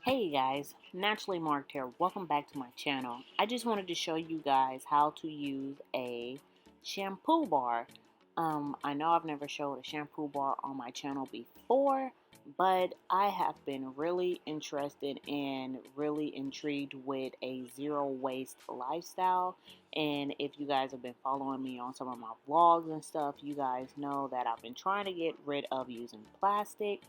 Hey guys, Naturally Marked here. Welcome back to my channel. I just wanted to show you guys how to use a shampoo bar. I know I've never showed a shampoo bar on my channel before, but I have been really interested and really intrigued with a zero waste lifestyle. And if you guys have been following me on some of my vlogs and stuff, you guys know that I've been trying to get rid of using plastic.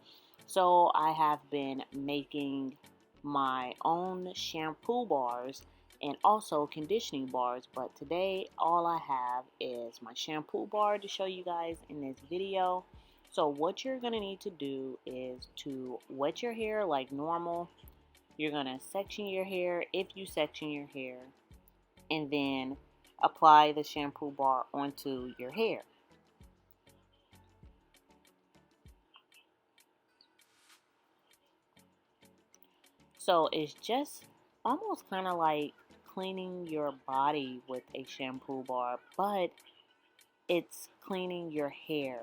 So I have been making my own shampoo bars and also conditioning bars, but today all I have is my shampoo bar to show you guys in this video. So what you're going to need to do is to wet your hair like normal. You're going to section your hair if you section your hair, and then apply the shampoo bar onto your hair. So it's just almost kind of like cleaning your body with a shampoo bar, but it's cleaning your hair.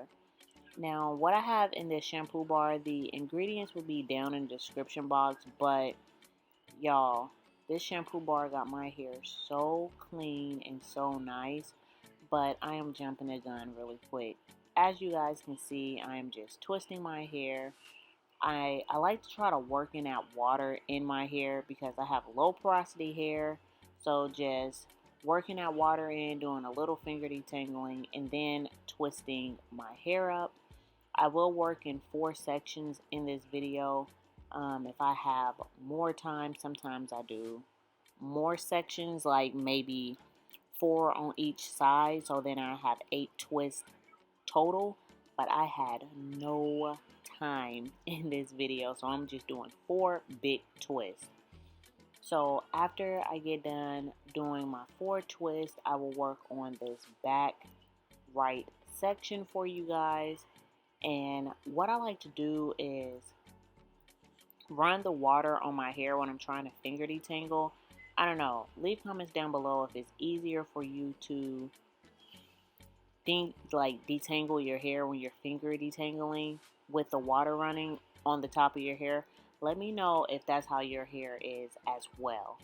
Now, what I have in this shampoo bar, the ingredients will be down in the description box, but y'all, this shampoo bar got my hair so clean and so nice, but I am jumping the gun really quick. As you guys can see, I am just twisting my hair. I like to try to work in that water in my hair because I have low porosity hair. So just working that water in, doing a little finger detangling, and then twisting my hair up. I will work in 4 sections in this video. If I have more time, sometimes I do more sections, like maybe 4 on each side. So then I have 8 twists total, but I had no time in this video, so I'm just doing 4 big twists. So after I get done doing my 4 twists, I will work on this back right section for you guys. And what I like to do is run the water on my hair when I'm trying to finger detangle. I don't know, leave comments down below if it's easier for you to detangle your hair when you're finger detangling with the water running on the top of your hair. Let me know if that's how your hair is as well.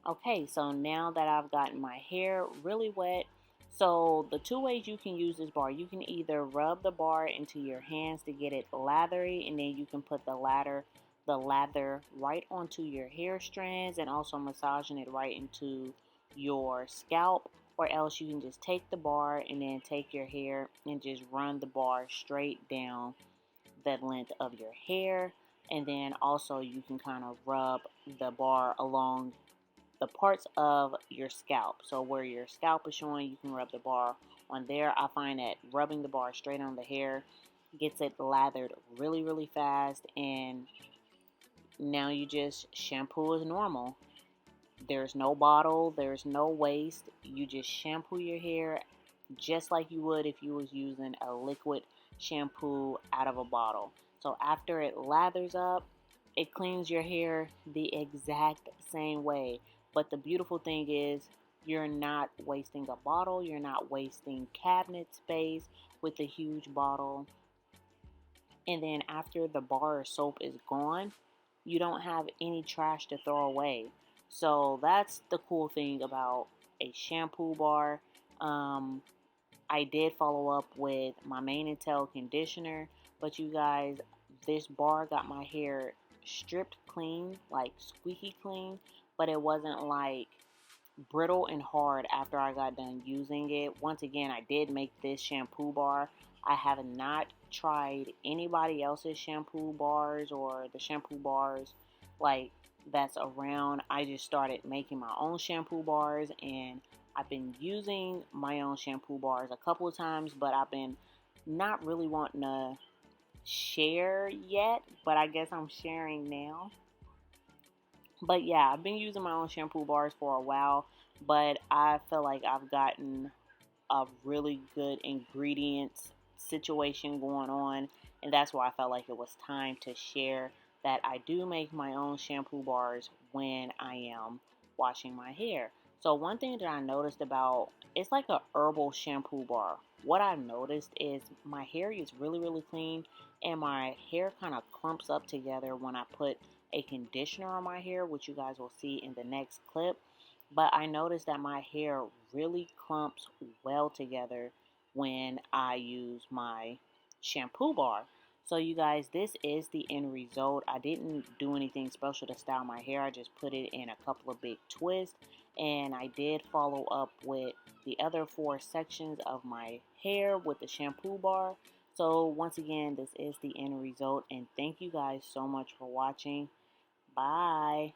Okay, so now that I've gotten my hair really wet, so the 2 ways you can use this bar, you can either rub the bar into your hands to get it lathery, and then you can put the lather right onto your hair strands and also massaging it right into your scalp, or else you can just take the bar and then take your hair and just run the bar straight down the length of your hair. And then also you can kind of rub the bar along the parts of your scalp. So where your scalp is showing, you can rub the bar on there. I find that rubbing the bar straight on the hair gets it lathered really, really fast, and now you just shampoo as normal. There's no bottle, there's no waste. You just shampoo your hair just like you would if you was using a liquid shampoo out of a bottle. So after it lathers up, it cleans your hair the exact same way. But the beautiful thing is you're not wasting a bottle. You're not wasting cabinet space with a huge bottle. And then after the bar of soap is gone, you don't have any trash to throw away. So that's the cool thing about a shampoo bar. Um, I did follow up with my mane and tail conditioner, but you guys, this bar got my hair stripped clean, like squeaky clean, but it wasn't like brittle and hard after I got done using it. Once again, I did make this shampoo bar. I have not tried anybody else's shampoo bars or the shampoo bars like that's around. I just started making my own shampoo bars, and I've been using my own shampoo bars a couple of times, but I've been not really wanting to share yet, but I guess I'm sharing now. But yeah, I've been using my own shampoo bars for a while, but I feel like I've gotten a really good ingredients situation going on, and that's why I felt like it was time to share that I do make my own shampoo bars when I am washing my hair. So one thing that I noticed about it's like a herbal shampoo bar. What I've noticed is my hair is really clean, and my hair kind of clumps up together when I put a conditioner on my hair, which you guys will see in the next clip. But I noticed that my hair really clumps well together when I use my shampoo bar. So you guys, this is the end result. I didn't do anything special to style my hair. I just put it in a couple of big twists, and I did follow up with the other four sections of my hair with the shampoo bar. So once again, this is the end result, and thank you guys so much for watching. Bye.